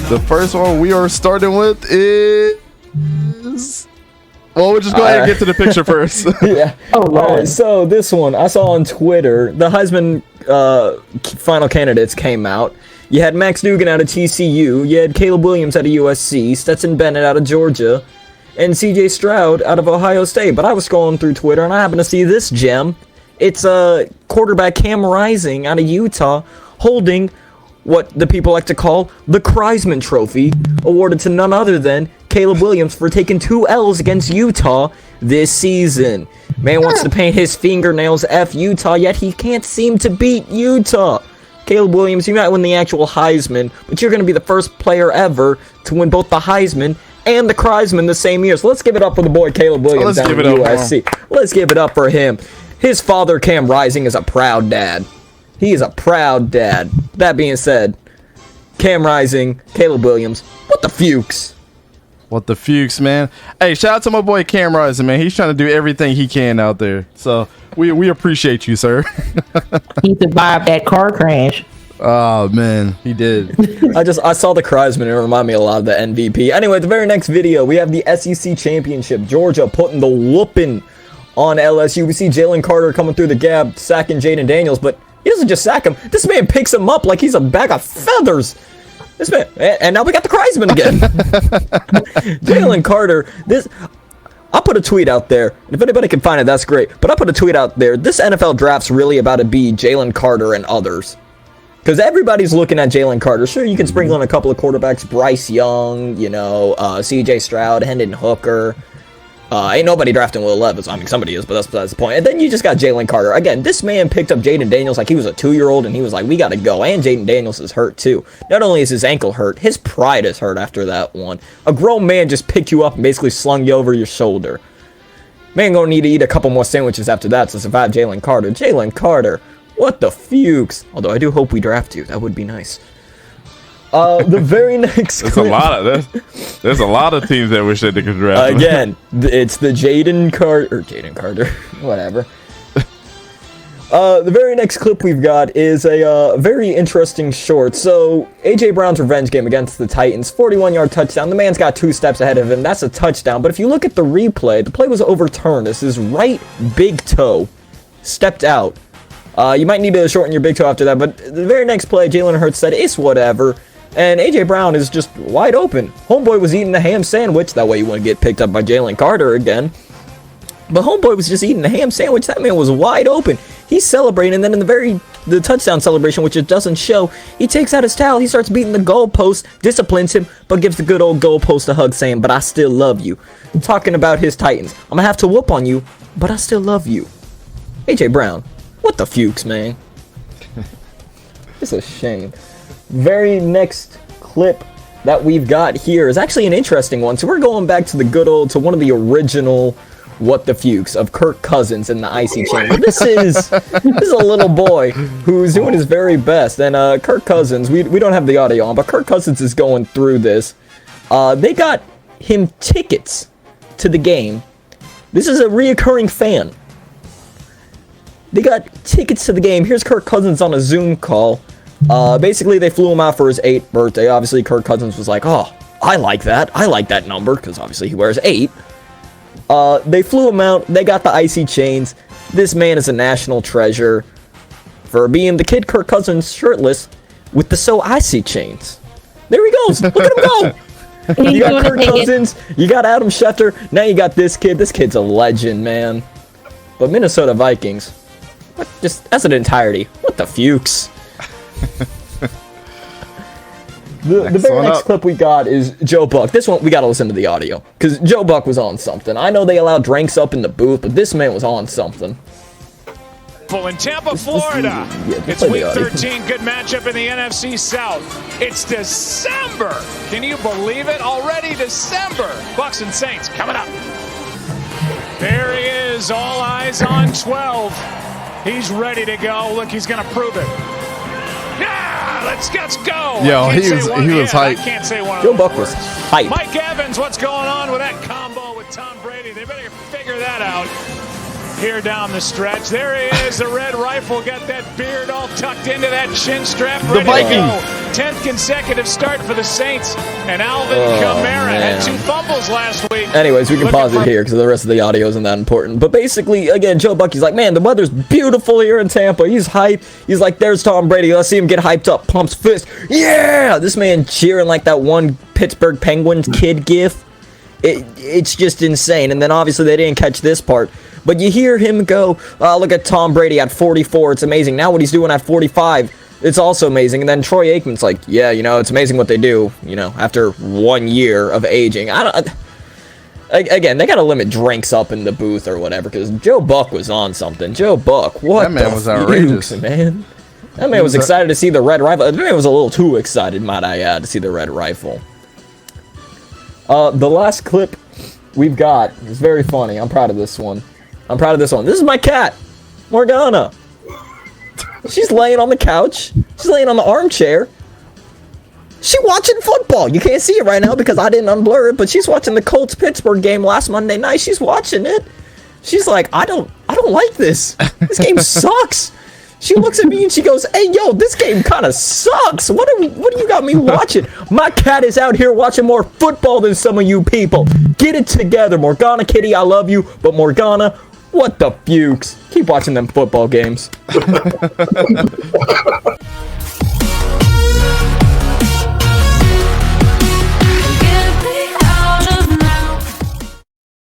The first one we are starting with is... Well, we'll just go ahead and get to the picture first. Yeah. Oh, Lord. So this one I saw on Twitter. The Heisman final candidates came out. You had Max Duggan out of TCU. You had Caleb Williams out of USC. Stetson Bennett out of Georgia. And CJ Stroud out of Ohio State. But I was scrolling through Twitter and I happened to see this gem. It's quarterback Cam Rising out of Utah holding what the people like to call the Kreisman Trophy, awarded to none other than Caleb Williams for taking 2 L's against Utah this season. Man wants to paint his fingernails F Utah, yet he can't seem to beat Utah. Caleb Williams, you might win the actual Heisman, but you're going to be the first player ever to win both the Heisman and the Kreisman the same year. So let's give it up for the boy Caleb Williams down at USC. Let's give it up for him. His father, Cam Rising, is a proud dad. He is a proud dad. That being said, Cam Rising, Caleb Williams, what the Fuchs? What the Fuchs, man. Hey, shout out to my boy Cam Rising, man. He's trying to do everything he can out there. So we appreciate you, sir. He survived that car crash. Oh, man, he did. I saw the Kreisman and it reminded me a lot of the MVP. Anyway, the very next video, we have the SEC Championship. Georgia putting the whooping on LSU. We see Jalen Carter coming through the gap, sacking Jaden Daniels, but he doesn't just sack him. This man picks him up like he's a bag of feathers. This man, and now we got the Kreisman again. Jalen Carter, I'll put a tweet out there. If anybody can find it, that's great. But I'll put a tweet out there. This NFL draft's really about to be Jalen Carter and others. Because everybody's looking at Jalen Carter. Sure, you can sprinkle in a couple of quarterbacks. Bryce Young, CJ Stroud, Hendon Hooker. Ain't nobody drafting Will Levis. I mean, somebody is, but that's the point. And then you just got Jalen Carter. Again, this man picked up Jaden Daniels like he was a 2-year-old, and he was like, we got to go. And Jaden Daniels is hurt, too. Not only is his ankle hurt, his pride is hurt after that one. A grown man just picked you up and basically slung you over your shoulder. Man gonna need to eat a couple more sandwiches after that to survive Jalen Carter. Jalen Carter, what the Fuchs? Although I do hope we draft you. That would be nice. The very next There's a lot of teams that wish they could draft. Again, it's the Jaden Carter, whatever. The very next clip we've got is a very interesting short. So, A.J. Brown's revenge game against the Titans, 41-yard touchdown. The man's got 2 steps ahead of him. That's a touchdown. But if you look at the replay, the play was overturned. This is right big toe stepped out. You might need to shorten your big toe after that. But the very next play, Jalen Hurts said, it's whatever. And A.J. Brown is just wide open. Homeboy was eating a ham sandwich. That way you wouldn't get picked up by Jalen Carter again. But Homeboy was just eating a ham sandwich. That man was wide open. He's celebrating, and then in the touchdown celebration, which it doesn't show, he takes out his towel, he starts beating the goalpost, disciplines him, but gives the good old goalpost a hug, saying, but I still love you. Talking about his Titans. I'm gonna have to whoop on you, but I still love you. A.J. Brown, what the Fuchs, man? It's a shame. Very next clip that we've got here is actually an interesting one. So we're going back to one of the original What the Fuchs of Kirk Cousins in the icy chamber. This is a little boy who's doing his very best. And Kirk Cousins, we don't have the audio on, but Kirk Cousins is going through this. They got him tickets to the game. This is a reoccurring fan. They got tickets to the game. Here's Kirk Cousins on a Zoom call. Basically, they flew him out for his 8th birthday. Obviously, Kirk Cousins was like, oh, I like that. I like that number, because obviously he wears 8. They flew him out. They got the icy chains. This man is a national treasure for being the kid Kirk Cousins shirtless with the so icy chains. There he goes. Look at him go. You got Kirk Cousins. You got Adam Schefter. Now you got this kid. This kid's a legend, man. But Minnesota Vikings, just as an entirety, what the Fuchs? The very next clip we got is Joe Buck. This one, we got to listen to the audio, because Joe Buck was on something. I know they allow drinks up in the booth, but this man was on something. In Tampa, Florida. It's week 13, good matchup in the NFC South. It's December. Can you believe it? Already December. Bucks and Saints coming up. There he is, all eyes on 12. He's ready to go. Look, he's going to prove it. Yeah, let's go. Yo, he was hyped. I can't say one of Joe those Buck was words. hyped. Mike Evans, what's going on with that combo with Tom Brady? They better figure that out. here down the stretch. There he is, the red rifle, got that beard all tucked into that chin strap, ready Viking. to go. 10th consecutive start for the Saints, and Alvin Kamara had 2 fumbles last week. Anyways, we can pause it here because the rest of the audio isn't that important. But basically, again, Joe Bucky's like, man, the weather's beautiful here in Tampa. He's hyped. He's like, there's Tom Brady. Let's see him get hyped up. Pumps fist. Yeah! This man cheering like that one Pittsburgh Penguins kid gif. It's just insane. And then obviously they didn't catch this part. But you hear him go, look at Tom Brady at 44. It's amazing. Now what he's doing at 45. It's also amazing. And then Troy Aikman's like, yeah, you know, it's amazing what they do, you know, after 1 year of aging. Again, they got to limit drinks up in the booth or whatever, because Joe Buck was on something. Joe Buck, what That man was outrageous. man. That man was excited to see the red rifle. That man was a little too excited, might I add, to see the red rifle. The last clip we've got is very funny. I'm proud of this one. This is my cat, Morgana. She's laying on the couch. She's laying on the armchair. She's watching football. You can't see it right now because I didn't unblur it, but she's watching the Colts-Pittsburgh game last Monday night. She's watching it. She's like, I don't like this. This game sucks. She looks at me and she goes, hey, yo, this game kind of sucks. What do you got me watching? My cat is out here watching more football than some of you people. Get it together, Morgana Kitty. I love you, but Morgana, what the Fuchs? Keep watching them football games.